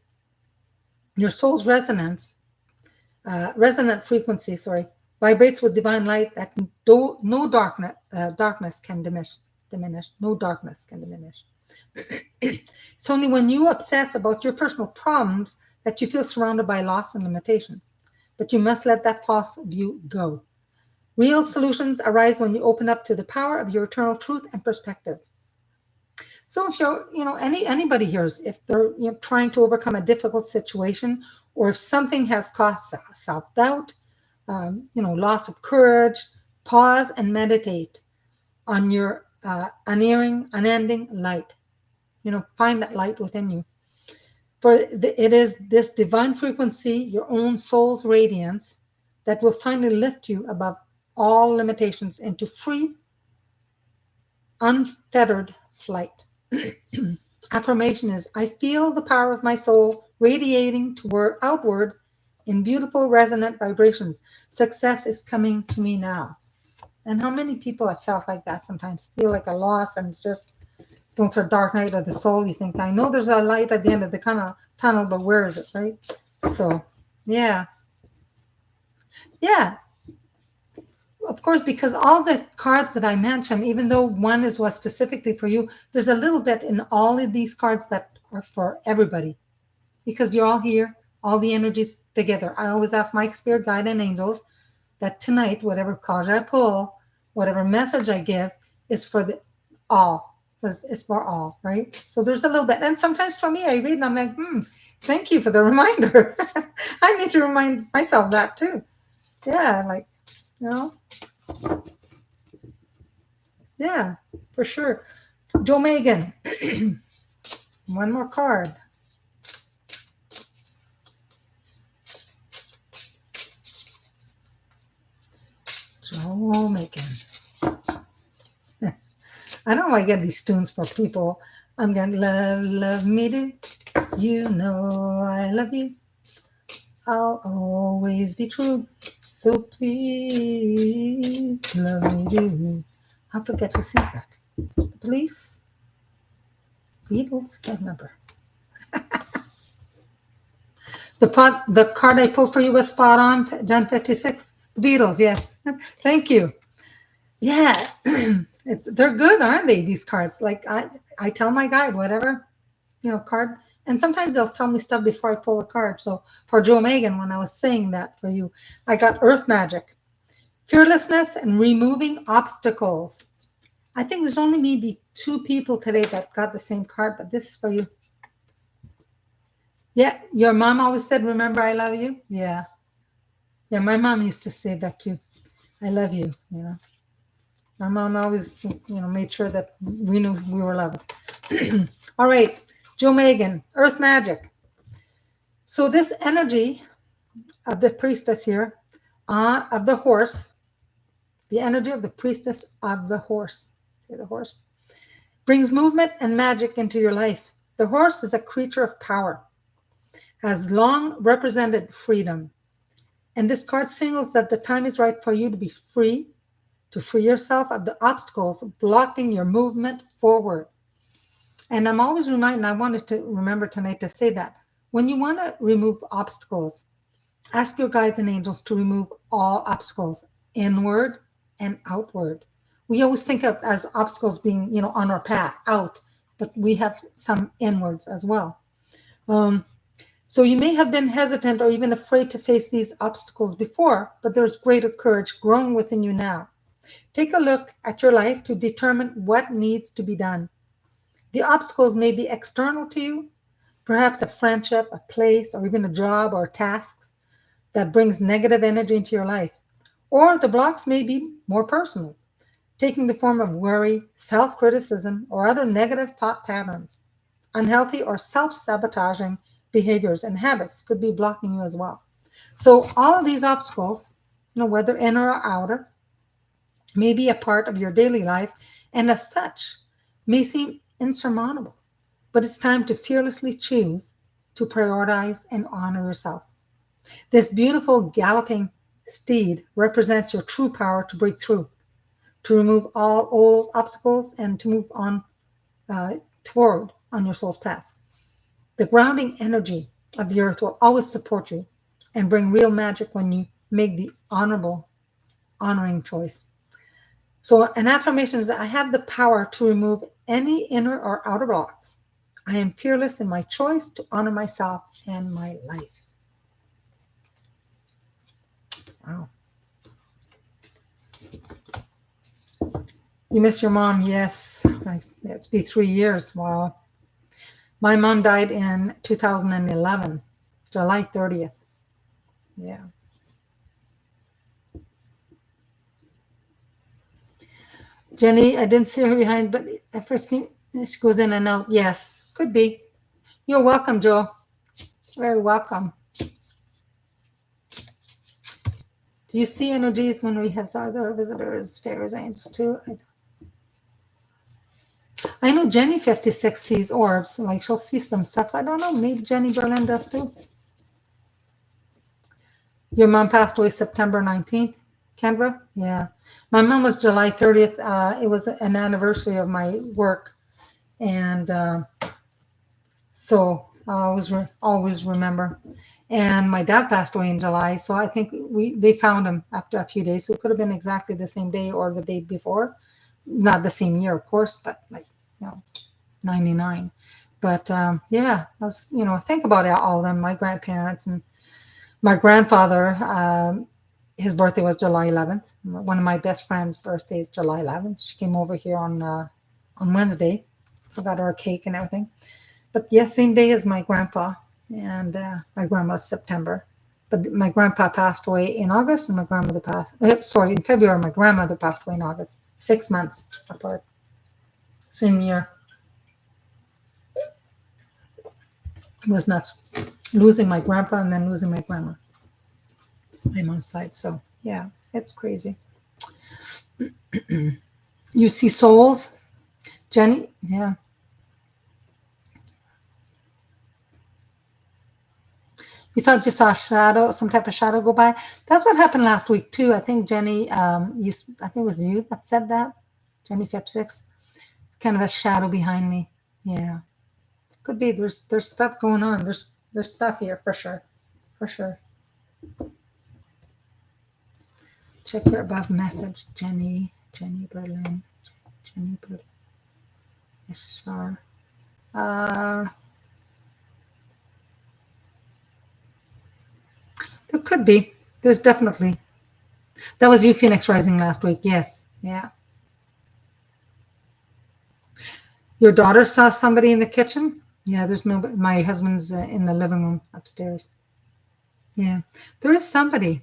your soul's resonant frequency, vibrates with divine light that no darkness can diminish. No darkness can diminish. It's only when you obsess about your personal problems that you feel surrounded by loss and limitation. But you must let that false view go. Real solutions arise when you open up to the power of your eternal truth and perspective. So if you're, anybody here, if they're trying to overcome a difficult situation, or if something has caused self-doubt, loss of courage, pause and meditate on your unending light. Find that light within you. For it is this divine frequency, your own soul's radiance, that will finally lift you above all limitations into free, unfettered flight. Affirmation is, I feel the power of my soul radiating outward in beautiful resonant vibrations. Success is coming to me now. And how many people have felt like that sometimes? Feel like a loss, and it's just going through a dark night of the soul. You think, I know there's a light at the end of the tunnel, but where is it, right? So, yeah. Yeah. Of course, because all the cards that I mentioned, even though one was specifically for you, there's a little bit in all of these cards that are for everybody. Because you're all here, all the energies together. I always ask my spirit guide and angels that tonight, whatever card I pull, whatever message I give, is for the all. It's for all, right? So there's a little bit. And sometimes for me, I read and I'm like, thank you for the reminder. I need to remind myself that too. Yeah, like, yeah, for sure. Joe Megan. One more card. Joe Megan. I don't want to get these tunes for people. I'm going to love me do. You know I love you. I'll always be true. So please love me do. I forget who sings that. Police? Beatles? Can't remember. The card I pulled for you was spot on, John 56. The Beatles, yes. Thank you. Yeah. They're good, aren't they, these cards? Like I tell my guide, whatever, card. And sometimes they'll tell me stuff before I pull a card. So for Joe Megan, when I was saying that for you, I got Earth Magic. Fearlessness and removing obstacles. I think there's only maybe 2 people today that got the same card, but this is for you. Yeah, your mom always said, remember, I love you? Yeah. Yeah, my mom used to say that too. I love you, My mom always, made sure that we knew we were loved. All right, Joe Megan, Earth Magic. So this energy of the priestess here, of the horse, the energy of the priestess of the horse, say the horse, brings movement and magic into your life. The horse is a creature of power, has long represented freedom. And this card signals that the time is right for you to be free, to free yourself of the obstacles blocking your movement forward. And I'm always reminding, I wanted to remember tonight to say that when you want to remove obstacles, ask your guides and angels to remove all obstacles, inward and outward. We always think of as obstacles being, on our path, out, but we have some inwards as well. So you may have been hesitant or even afraid to face these obstacles before, but there's greater courage growing within you now. Take a look at your life to determine what needs to be done. The obstacles may be external to you, perhaps a friendship, a place, or even a job or tasks that brings negative energy into your life. Or the blocks may be more personal, taking the form of worry, self-criticism, or other negative thought patterns. Unhealthy or self-sabotaging behaviors and habits could be blocking you as well. So all of these obstacles, whether inner or outer, may be a part of your daily life, and as such, may seem insurmountable. But it's time to fearlessly choose to prioritize and honor yourself. This beautiful galloping steed represents your true power to break through, to remove all old obstacles, and to move on toward on your soul's path. The grounding energy of the earth will always support you and bring real magic when you make the honoring choice. So, an affirmation is that I have the power to remove any inner or outer blocks. I am fearless in my choice to honor myself and my life. Wow. You miss your mom? Yes. It's been 3 years. Wow. My mom died in 2011, July 30th. Yeah. Jenny, I didn't see her behind, but at first she goes in and out. Yes, could be. You're welcome, Joe. Very welcome. Do you see energies when we have other visitors, fairies, angels too? I know Jenny 56 sees orbs. Like she'll see some stuff. I don't know. Maybe Jenny Berlin does too. Your mom passed away September 19th, Kendra? Yeah. My mom was July 30th. It was an anniversary of my work. And so I always remember. And my dad passed away in July. So I think they found him after a few days. So it could have been exactly the same day or the day before. Not the same year, of course, but like, 99. But yeah, think about all of them, my grandparents and my grandfather. His birthday was July 11th. One of my best friends' birthday is July 11th. She came over here on Wednesday, so got her a cake and everything. But yes, same day as my grandpa, and my grandma's September. But my grandpa passed away in August, and my grandmother in February. My grandmother passed away in August. 6 months apart, same year. It was nuts. Losing my grandpa and then losing my grandma, my mom's side. So yeah, it's crazy. You see souls, Jenny? Yeah. You thought you saw a shadow, some type of shadow go by. That's what happened last week too. I think Jenny, I think it was you that said that. Jenny 56. Kind of a shadow behind me. Yeah, could be. There's stuff going on. There's stuff here for sure, for sure. Check your above message, Jenny Berlin, Jenny Berlin. Yes, sir. There could be. There's definitely. That was you, Phoenix Rising, last week. Yes. Yeah. Your daughter saw somebody in the kitchen? Yeah, there's no. My husband's in the living room upstairs. Yeah, there is somebody.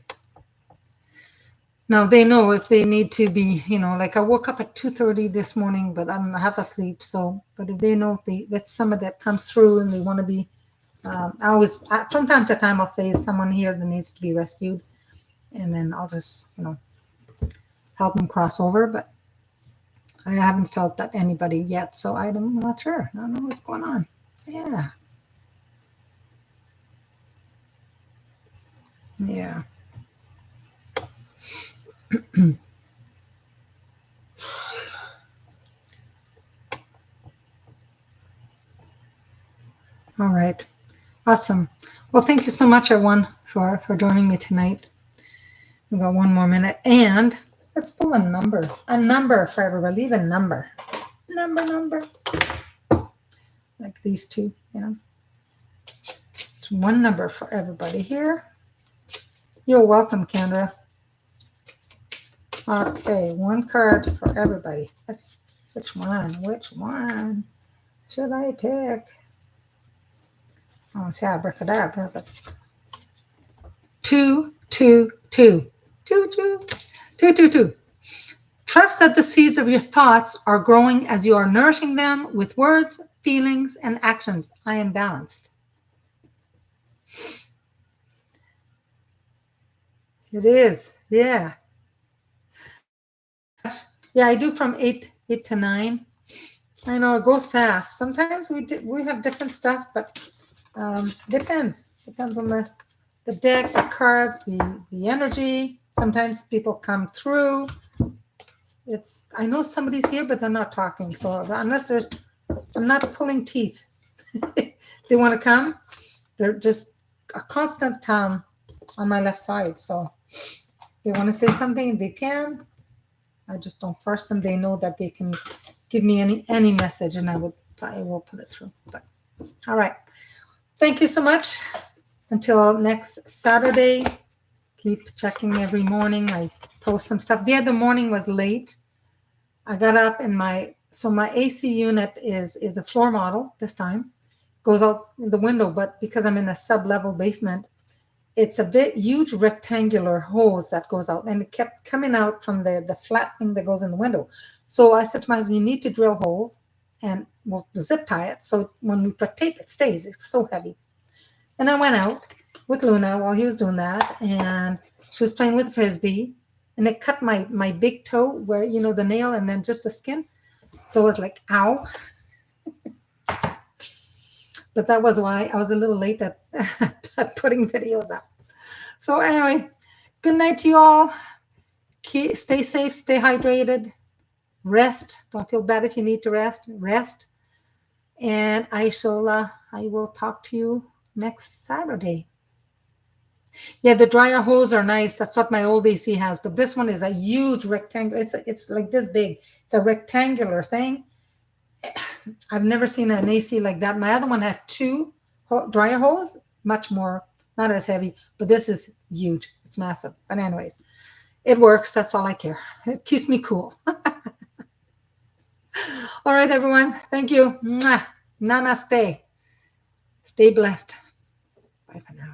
Now they know if they need to be, like I woke up at 2:30 this morning, but I'm half asleep. So, but if they know if it's somebody that comes through and they want to be, I always, from time to time, I'll say, is someone here that needs to be rescued? And then I'll just, help them cross over. But I haven't felt that anybody yet. So I'm not sure. I don't know what's going on. Yeah. Yeah. All right. Awesome. Well, thank you so much, everyone, for joining me tonight. We've got one more minute. And let's pull a number. A number for everybody. Leave a number. Number. Like these two, It's one number for everybody here. You're welcome, Kendra. Okay, one card for everybody. Which one should I pick? Oh, it's abracadabra. 2, 2, 2. 2, 2. 2, 2, 2. Trust that the seeds of your thoughts are growing as you are nourishing them with words, feelings, and actions. I am balanced. It is. Yeah, I do from 8 to 9. I know it goes fast. Sometimes we have different stuff, but depends on the deck, the cards, the energy. Sometimes people come through. It's I know somebody's here, but they're not talking. So unless there's, I'm not pulling teeth. They want to come. They're just a constant on my left side. So they want to say something, they can. I just don't force them. They know that they can give me any message, and I will put it through. But all right, thank you so much. Until next Saturday, keep checking every morning. I post some stuff. The other morning was late. I got up and my AC unit is a floor model this time. Goes out the window, but because I'm in a sub-level basement, it's a bit huge rectangular hose that goes out, and it kept coming out from the flat thing that goes in the window. So I said to my husband, you need to drill holes and we'll zip tie it. So when we put tape, it stays. It's so heavy. And I went out with Luna while he was doing that, and she was playing with a frisbee, and it cut my big toe where, the nail and then just the skin. So it was like, ow. But that was why I was a little late at, at putting videos up. So anyway, good night to you all. Stay safe, stay hydrated, rest. Don't feel bad if you need to rest. Rest. And I will talk to you next Saturday. Yeah, the dryer hose are nice. That's what my old AC has. But this one is a huge rectangle. It's like this big. It's a rectangular thing. I've never seen an AC like that. My other one had two dryer hose, much more, not as heavy. But this is huge. It's massive. But anyways, it works. That's all I care. It keeps me cool. All right, everyone. Thank you. Mwah. Namaste. Stay blessed. Bye for now.